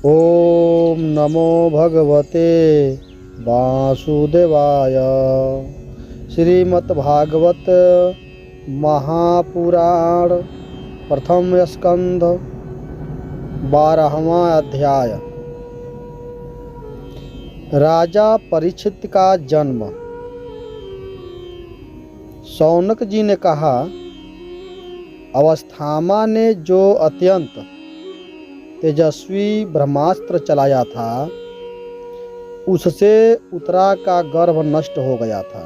ओम नमो भगवते वासुदेवाय। श्रीमद्भागवत महापुराण प्रथम स्कंध 12वां अध्याय। राजा परीक्षित का जन्म। शौनक जी ने कहा, अवस्थामा ने जो अत्यंत तेजस्वी ब्रह्मास्त्र चलाया था, उससे उत्तरा का गर्भ नष्ट हो गया था,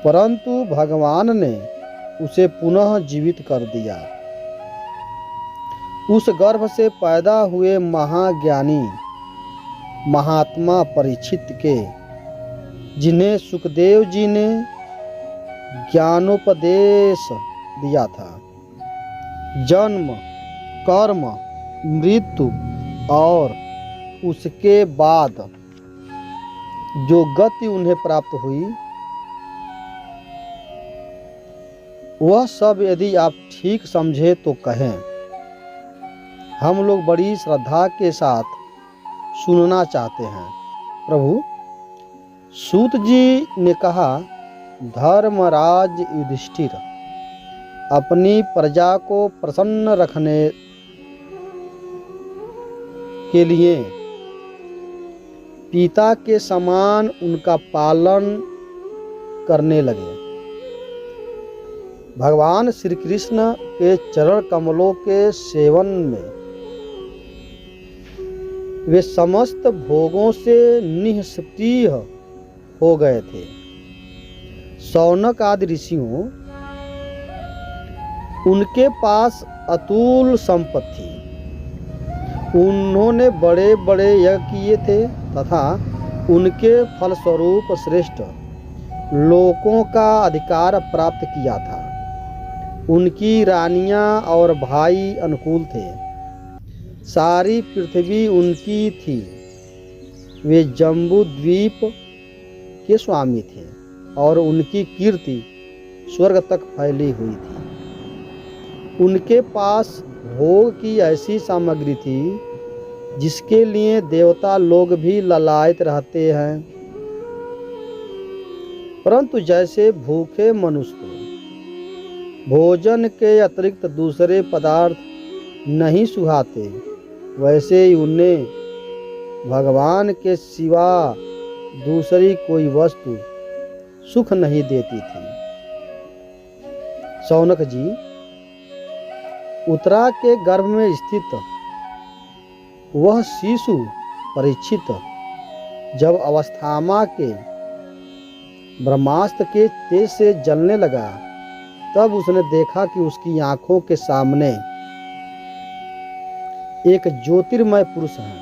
परंतु भगवान ने उसे पुनः जीवित कर दिया। उस गर्भ से पैदा हुए महाज्ञानी महात्मा परीक्षित के, जिन्हें सुखदेव जी ने ज्ञानोपदेश दिया था, जन्म, कर्म, मृत्यु और उसके बाद जो गति उन्हें प्राप्त हुई, वह सब यदि आप ठीक समझे तो कहें। हम लोग बड़ी श्रद्धा के साथ सुनना चाहते हैं। प्रभु, सूत जी ने कहा, धर्मराज युधिष्ठिर अपनी प्रजा को प्रसन्न रखने के लिए पिता के समान उनका पालन करने लगे। भगवान श्री कृष्ण के चरण कमलों के सेवन में वे समस्त भोगों से निःस्पृह हो गए थे। शौनक आदि ऋषियों, उनके पास अतुल संपत्ति थी। उन्होंने बड़े बड़े यज्ञ किए थे तथा उनके फलस्वरूप श्रेष्ठ लोकों का अधिकार प्राप्त किया था। उनकी रानियां और भाई अनुकूल थे। सारी पृथ्वी उनकी थी। वे जम्बू द्वीप के स्वामी थे और उनकी कीर्ति स्वर्ग तक फैली हुई थी। उनके पास भोग की ऐसी सामग्री थी जिसके लिए देवता लोग भी ललायत रहते हैं, परंतु जैसे भूखे मनुष्य को भोजन के अतिरिक्त दूसरे पदार्थ नहीं सुहाते, वैसे ही उन्हें भगवान के सिवा दूसरी कोई वस्तु सुख नहीं देती थी। शौनक जी, उत्तरा के गर्भ में स्थित वह शिशु परीक्षित जब अवस्थामा के ब्रह्मास्त्र के तेज से जलने लगा, तब उसने देखा कि उसकी आंखों के सामने एक ज्योतिर्मय पुरुष है।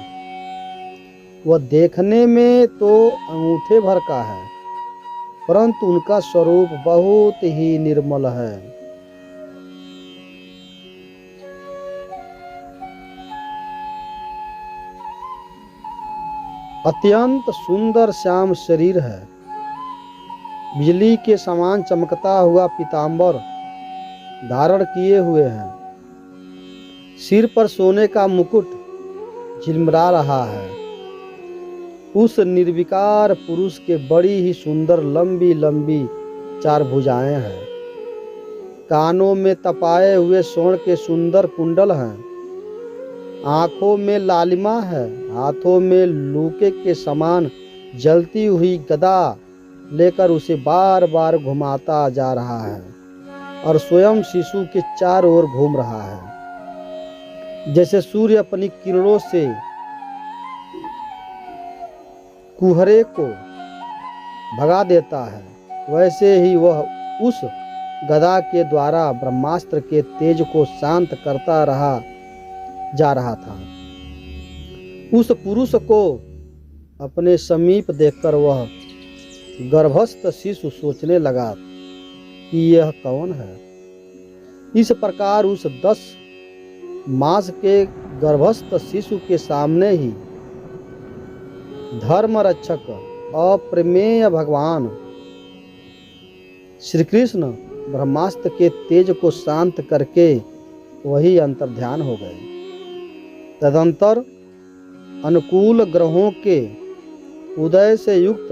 वह देखने में तो अंगूठे भर का है, परंतु उनका स्वरूप बहुत ही निर्मल है। अत्यंत सुंदर श्याम शरीर है। बिजली के समान चमकता हुआ पीतांबर धारण किए हुए हैं। सिर पर सोने का मुकुट झिलमिला रहा है। उस निर्विकार पुरुष के बड़ी ही सुंदर लंबी लंबी 4 भुजाएं हैं। कानों में तपाए हुए स्वर्ण के सुंदर कुंडल हैं। आंखों में लालिमा है। हाथों में लूके के समान जलती हुई गदा लेकर उसे बार बार घुमाता जा रहा है और स्वयं शिशु के चारों ओर घूम रहा है। जैसे सूर्य अपनी किरणों से कुहरे को भगा देता है, वैसे ही वह उस गदा के द्वारा ब्रह्मास्त्र के तेज को शांत करता जा रहा था। उस पुरुष को अपने समीप देखकर वह गर्भस्थ शिशु सोचने लगा कि यह कौन है। इस प्रकार उस 10 मास के गर्भस्थ शिशु के सामने ही धर्म रक्षक अप्रमेय भगवान श्री कृष्ण ब्रह्मास्त्र के तेज को शांत करके वही अंतर्ध्यान हो गए। तदंतर अनुकूल ग्रहों के उदय से युक्त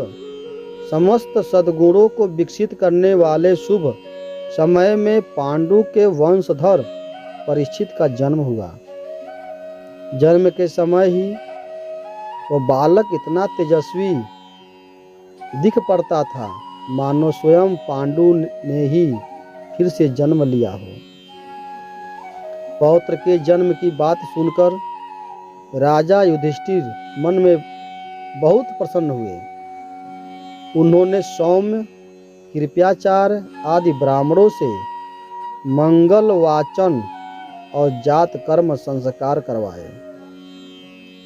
समस्त सद्गुणों को विकसित करने वाले शुभ समय में पांडु के वंशधर परीक्षित का जन्म हुआ। जन्म के समय ही वह बालक इतना तेजस्वी दिख पड़ता था मानो स्वयं पांडु ने ही फिर से जन्म लिया हो। पौत्र के जन्म की बात सुनकर राजा युधिष्ठिर मन में बहुत प्रसन्न हुए। उन्होंने सौम्य, कृपाचार्य आदि ब्राह्मणों से मंगल वाचन और जात कर्म संस्कार करवाए।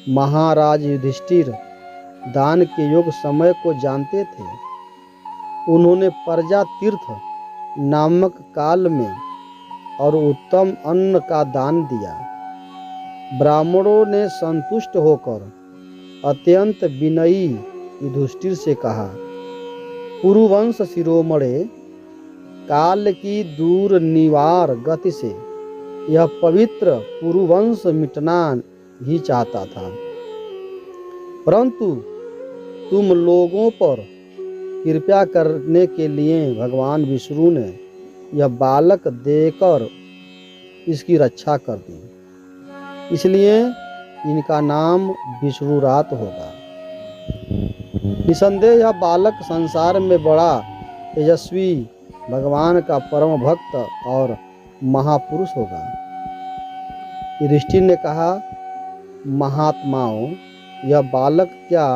महाराज युधिष्ठिर दान के योग समय को जानते थे। उन्होंने प्रजा तीर्थ नामक काल में और उत्तम अन्न का दान दिया। ब्राह्मणों ने संतुष्ट होकर अत्यंत विनयी युधिष्ठिर से कहा, पुरुवंश शिरोमणे, काल की दूर निवार गति से यह पवित्र पुरुवंश मिटना ही चाहता था, परंतु तुम लोगों पर कृपा करने के लिए भगवान विष्णु ने यह बालक देकर इसकी रक्षा कर दी, इसलिए इनका नाम विष्णुरात होगा। निसंदेह यह बालक संसार में बड़ा तेजस्वी, भगवान का परम भक्त और महापुरुष होगा। युधिष्ठिर ने कहा, महात्माओं, यह बालक क्या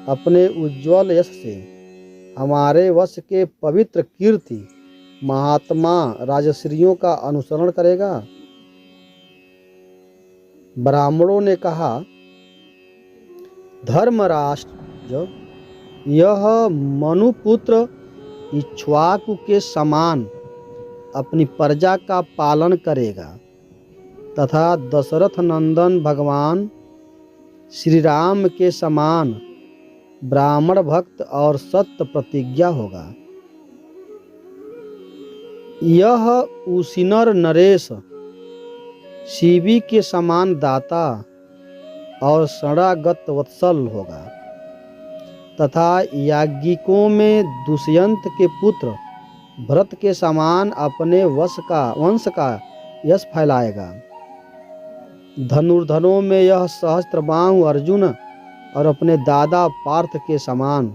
अपने उज्ज्वल यश से हमारे वश के पवित्र कीर्ति महात्मा राजश्रियों का अनुसरण करेगा? ब्राह्मणों ने कहा, धर्मराष्ट्र, यह मनुपुत्र इक्ष्वाकु के समान अपनी प्रजा का पालन करेगा तथा दशरथ नंदन भगवान श्री राम के समान ब्राह्मण भक्त और सत्य प्रतिज्ञा होगा। यह उसिनर नरेश शिवी के समान दाता और शरणागत वत्सल होगा तथा याज्ञिकों में दुष्यंत के पुत्र भरत के समान अपने वंश का यश फैलाएगा। धनुर्धनों में यह सहस्त्रबाहु अर्जुन और अपने दादा पार्थ के समान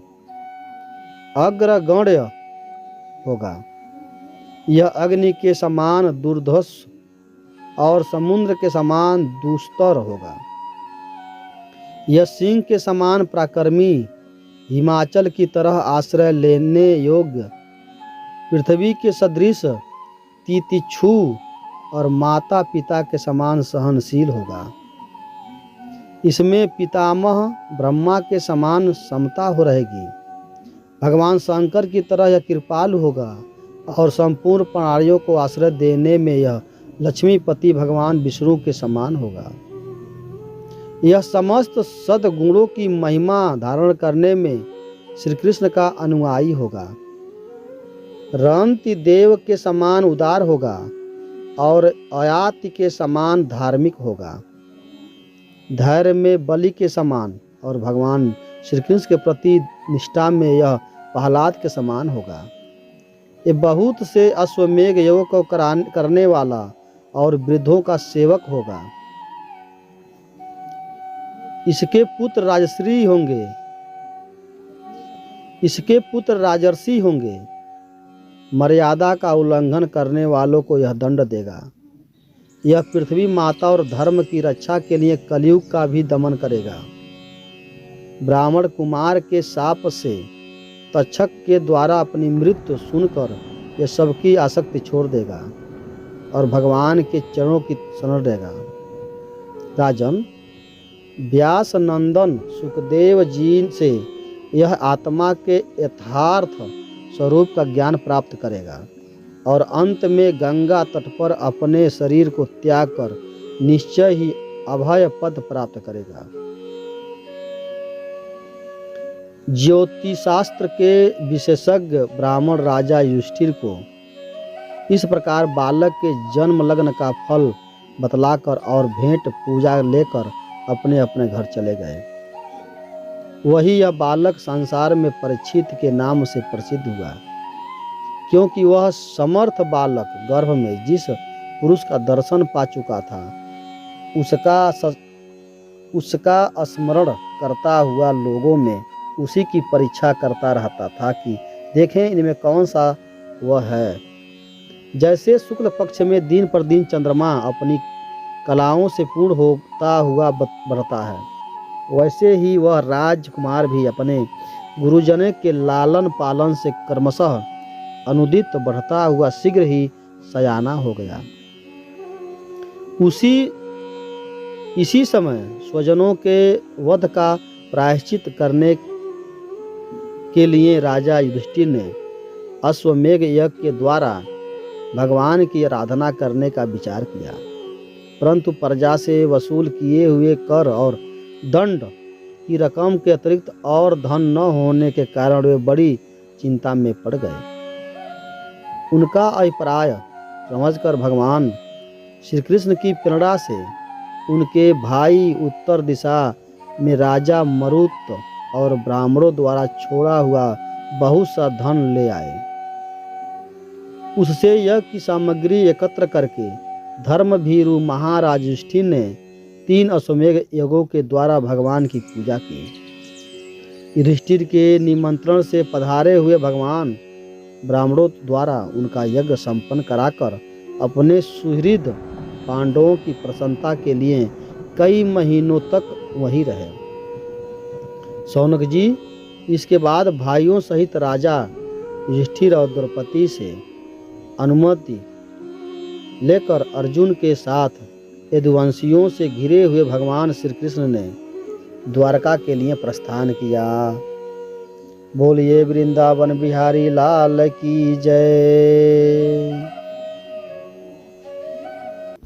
अग्रगण्य होगा। यह अग्नि के समान दुर्धर्ष और समुद्र के समान दुस्तर होगा। यह सिंह के समान पराक्रमी, हिमाचल की तरह आश्रय लेने योग्य, पृथ्वी के सदृश तितिक्षु और माता पिता के समान सहनशील होगा। इसमें पितामह ब्रह्मा के समान समता हो रहेगी। भगवान शंकर की तरह यह कृपालु होगा और संपूर्ण प्राणियों को आश्रय देने में यह लक्ष्मीपति भगवान विष्णु के समान होगा। यह समस्त सद्गुणों की महिमा धारण करने में श्री कृष्ण का अनुयायी होगा। रंति देव के समान उदार होगा और अयाति के समान धार्मिक होगा। धैर्य में बलि के समान और भगवान श्री कृष्ण के प्रति निष्ठा में यह प्रहलाद के समान होगा। ये बहुत से अश्वमेघ योग को करने वाला और वृद्धों का सेवक होगा। इसके पुत्र राजर्षि होंगे। मर्यादा का उल्लंघन करने वालों को यह दंड देगा। यह पृथ्वी माता और धर्म की रक्षा के लिए कलयुग का भी दमन करेगा। ब्राह्मण कुमार के शाप से तक्षक के द्वारा अपनी मृत्यु सुनकर यह सबकी आसक्ति छोड़ देगा और भगवान के चरणों की शरण लेगा। राजन, व्यास नंदन सुखदेव जी से यह आत्मा के यथार्थ स्वरूप का ज्ञान प्राप्त करेगा और अंत में गंगा तट पर अपने शरीर को त्याग कर निश्चय ही अभय पद प्राप्त करेगा। ज्योतिषशास्त्र के विशेषज्ञ ब्राह्मण राजा युधिष्ठिर को इस प्रकार बालक के जन्म लग्न का फल बतलाकर और भेंट पूजा लेकर अपने अपने घर चले गए। वही यह बालक संसार में परीक्षित के नाम से प्रसिद्ध हुआ, क्योंकि वह समर्थ बालक गर्भ में जिस पुरुष का दर्शन पा चुका था, उसका स्मरण करता हुआ लोगों में उसी की परीक्षा करता रहता था कि देखें इनमें कौन सा वह है। जैसे शुक्ल पक्ष में दिन पर दिन चंद्रमा अपनी कलाओं से पूर्ण होता हुआ बढ़ता है, वैसे ही वह राजकुमार भी अपने गुरुजन के लालन पालन से क्रमशः अनुदित बढ़ता हुआ शीघ्र ही सयाना हो गया। इसी समय स्वजनों के वध का प्रायश्चित करने के लिए राजा युधिष्ठिर ने अश्वमेध यज्ञ के द्वारा भगवान की आराधना करने का विचार किया, परंतु प्रजा से वसूल किए हुए कर और दंड की रकम के अतिरिक्त और धन न होने के कारण वे बड़ी चिंता में पड़ गए। उनका अभिप्राय समझकर भगवान श्री कृष्ण की प्रेरणा से उनके भाई उत्तर दिशा में राजा मरुत और ब्राह्मणों द्वारा छोड़ा हुआ बहुत सा धन ले आए। उससे यज्ञ की सामग्री एकत्र करके धर्मभीरु महाराज युधिष्ठिर ने 3 अश्वमेध यज्ञों के द्वारा भगवान की पूजा की। युधिष्ठिर के निमंत्रण से पधारे हुए भगवान ब्राह्मणों द्वारा उनका यज्ञ संपन्न कराकर अपने सुहृद पांडवों की प्रसन्नता के लिए कई महीनों तक वहीं रहे। शौनक जी, इसके बाद भाइयों सहित राजा युधिष्ठिर और द्रौपदी से अनुमति लेकर अर्जुन के साथ यदुवंशियों से घिरे हुए भगवान श्री कृष्ण ने द्वारका के लिए प्रस्थान किया। बोलिए वृंदावन बिहारी लाल की जय।